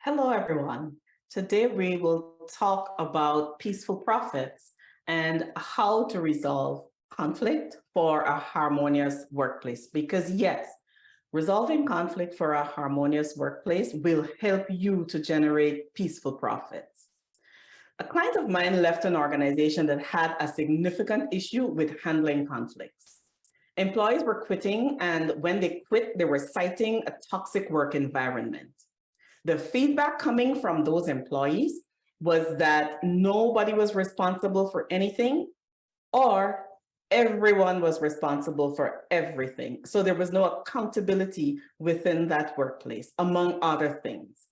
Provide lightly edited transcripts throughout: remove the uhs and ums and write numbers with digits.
Hello, everyone. Today we will talk about peaceful profits and how to resolve conflict for a harmonious workplace. Because, yes, resolving conflict for a harmonious workplace will help you to generate peaceful profits. A client of mine left an organization that had a significant issue with handling conflicts. Employees were quitting, and when they quit, they were citing a toxic work environment. The feedback coming from those employees was that nobody was responsible for anything, or everyone was responsible for everything. So there was no accountability within that workplace, among other things.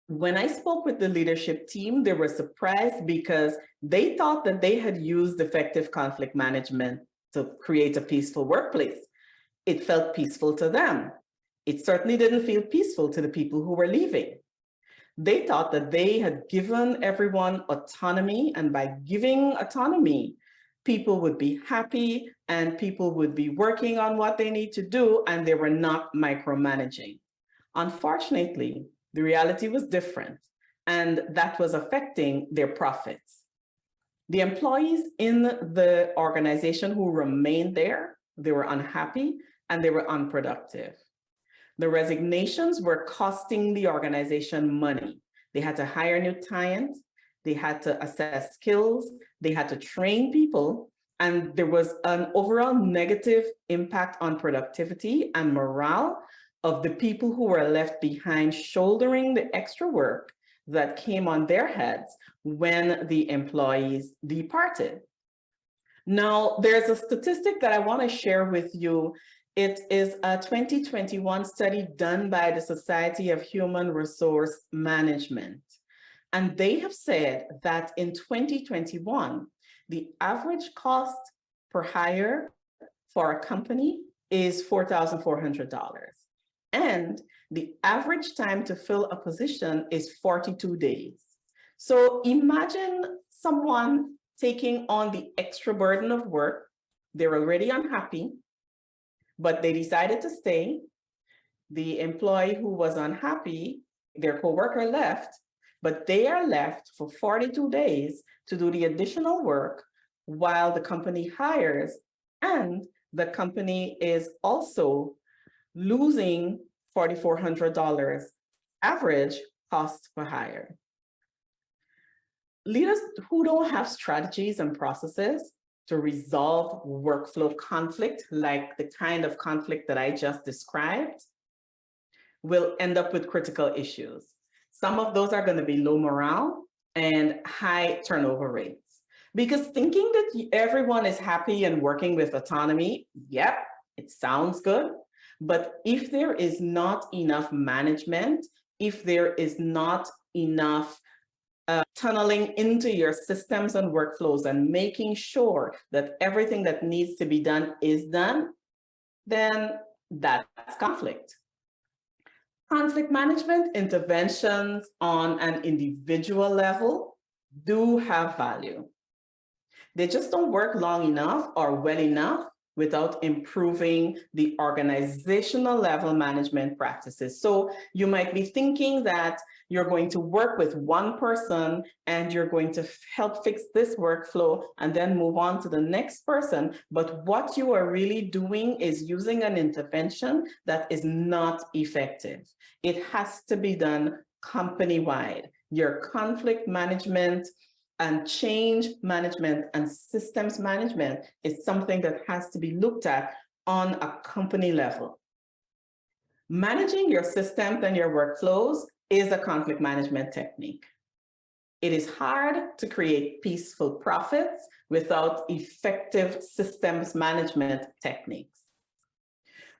When I spoke with the leadership team, they were surprised because they thought that they had used effective conflict management to create a peaceful workplace. It felt peaceful to them. It certainly didn't feel peaceful to the people who were leaving. They thought that they had given everyone autonomy, and by giving autonomy, people would be happy and people would be working on what they need to do, and they were not micromanaging. Unfortunately, the reality was different, and that was affecting their profits. The employees in the organization who remained there, they were unhappy and they were unproductive. The resignations were costing the organization money. They had to hire new talent, they had to assess skills, they had to train people, and there was an overall negative impact on productivity and morale of the people who were left behind, shouldering the extra work that came on their heads when the employees departed. Now, there's a statistic that I want to share with you. It is a 2021 study done by the Society of Human Resource Management. And they have said that in 2021, the average cost per hire for a company is $4,400. And the average time to fill a position is 42 days. So imagine someone taking on the extra burden of work. They're already unhappy, but they decided to stay. The employee who was unhappy, their coworker left, but they are left for 42 days to do the additional work while the company hires, and the company is also losing $4,400 average cost per hire. Leaders who don't have strategies and processes to resolve workflow conflict, like the kind of conflict that I just described, will end up with critical issues. Some of those are going to be low morale and high turnover rates. Because thinking that everyone is happy and working with autonomy, yep, it sounds good. But if there is not enough management, if there is not enough tunneling into your systems and workflows and making sure that everything that needs to be done is done, then that's conflict. Conflict management interventions on an individual level do have value. They just don't work long enough or well enough without improving the organizational level management practices. So you might be thinking that you're going to work with one person and you're going to help fix this workflow and then move on to the next person. But what you are really doing is using an intervention that is not effective. It has to be done company-wide. Your conflict management and change management and systems management is something that has to be looked at on a company level. Managing your systems and your workflows is a conflict management technique. It is hard to create peaceful profits without effective systems management techniques.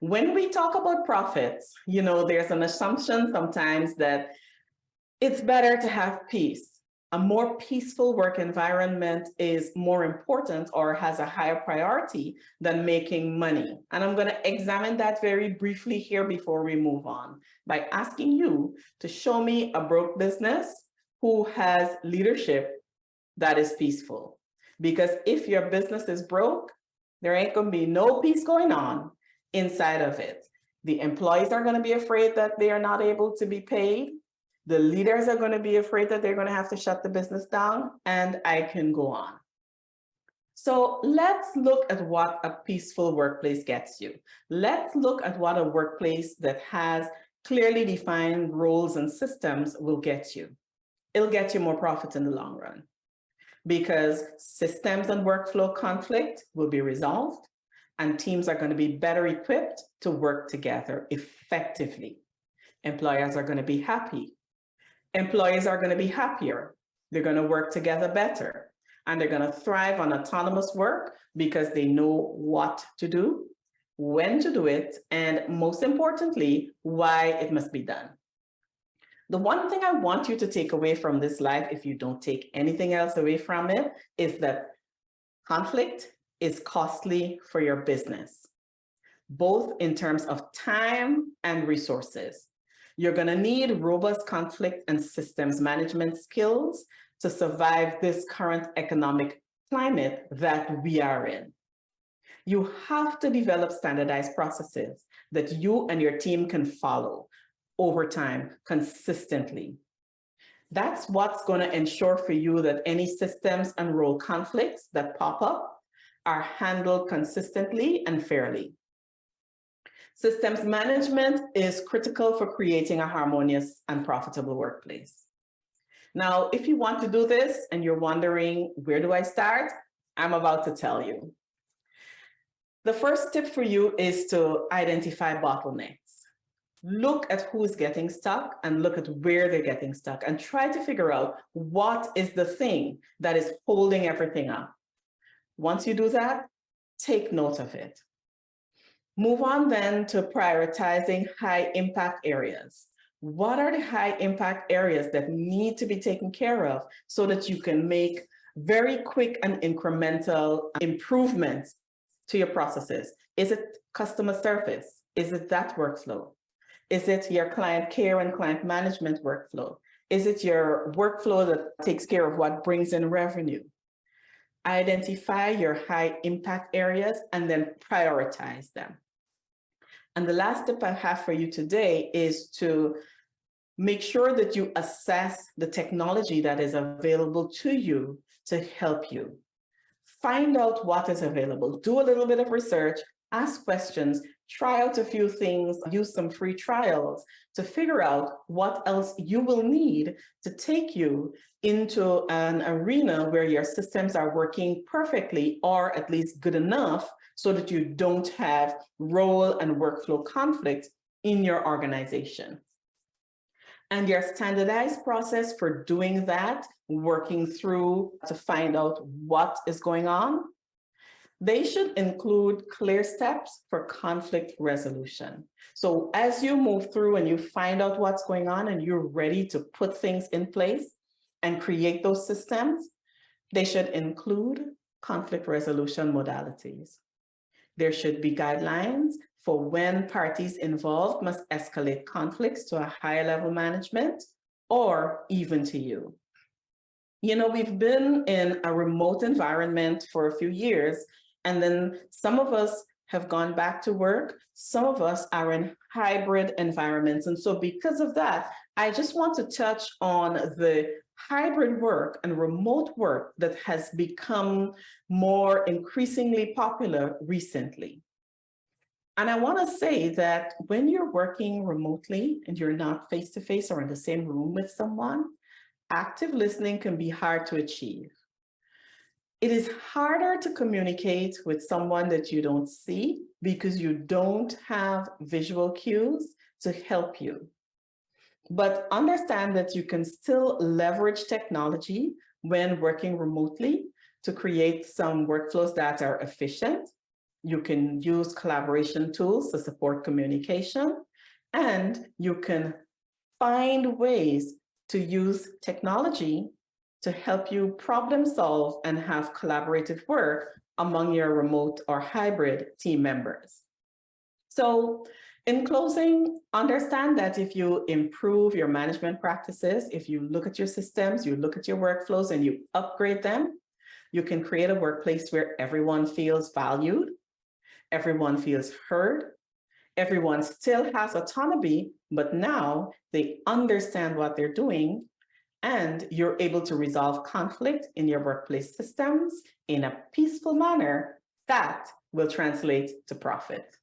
When we talk about profits, there's an assumption sometimes that it's better to have peace. A more peaceful work environment is more important or has a higher priority than making money. And I'm going to examine that very briefly here before we move on by asking you to show me a broke business who has leadership that is peaceful. Because if your business is broke, there ain't going to be no peace going on inside of it. The employees are going to be afraid that they are not able to be paid. The leaders are going to be afraid that they're going to have to shut the business down, and I can go on. So let's look at what a peaceful workplace gets you. Let's look at what a workplace that has clearly defined roles and systems will get you. It'll get you more profit in the long run because systems and workflow conflict will be resolved and teams are going to be better equipped to work together effectively. Employers are going to be happy. Employees are going to be happier. They're going to work together better. And they're going to thrive on autonomous work because they know what to do, when to do it, and most importantly, why it must be done. The one thing I want you to take away from this life, if you don't take anything else away from it, is that conflict is costly for your business, both in terms of time and resources. You're going to need robust conflict and systems management skills to survive this current economic climate that we are in. You have to develop standardized processes that you and your team can follow over time consistently. That's what's going to ensure for you that any systems and role conflicts that pop up are handled consistently and fairly. Systems management is critical for creating a harmonious and profitable workplace. Now, if you want to do this and you're wondering, where do I start? I'm about to tell you. The first tip for you is to identify bottlenecks. Look at who's getting stuck and look at where they're getting stuck and try to figure out what is the thing that is holding everything up. Once you do that, take note of it. Move on then to prioritizing high impact areas. What are the high impact areas that need to be taken care of so that you can make very quick and incremental improvements to your processes? Is it customer service? Is it that workflow? Is it your client care and client management workflow? Is it your workflow that takes care of what brings in revenue? Identify your high impact areas and then prioritize them. And the last tip I have for you today is to make sure that you assess the technology that is available to you to help you. Find out what is available. Do a little bit of research, ask questions, try out a few things, use some free trials to figure out what else you will need to take you into an arena where your systems are working perfectly or at least good enough so that you don't have role and workflow conflicts in your organization. And your standardized process for doing that, working through to find out what is going on, they should include clear steps for conflict resolution. So as you move through and you find out what's going on and you're ready to put things in place and create those systems, they should include conflict resolution modalities. There should be guidelines for when parties involved must escalate conflicts to a higher level management or even to you. You know, we've been in a remote environment for a few years, and then some of us have gone back to work. Some of us are in hybrid environments. And so because of that, I just want to touch on the hybrid work and remote work that has become more increasingly popular recently. And I want to say that when you're working remotely and you're not face-to-face or in the same room with someone, active listening can be hard to achieve. It is harder to communicate with someone that you don't see because you don't have visual cues to help you. But understand that you can still leverage technology when working remotely to create some workflows that are efficient. You can use collaboration tools to support communication, and you can find ways to use technology to help you problem solve and have collaborative work among your remote or hybrid team members. So in closing, understand that if you improve your management practices, if you look at your systems, you look at your workflows and you upgrade them, you can create a workplace where everyone feels valued, everyone feels heard, everyone still has autonomy, but now they understand what they're doing, and you're able to resolve conflict in your workplace systems in a peaceful manner that will translate to profit.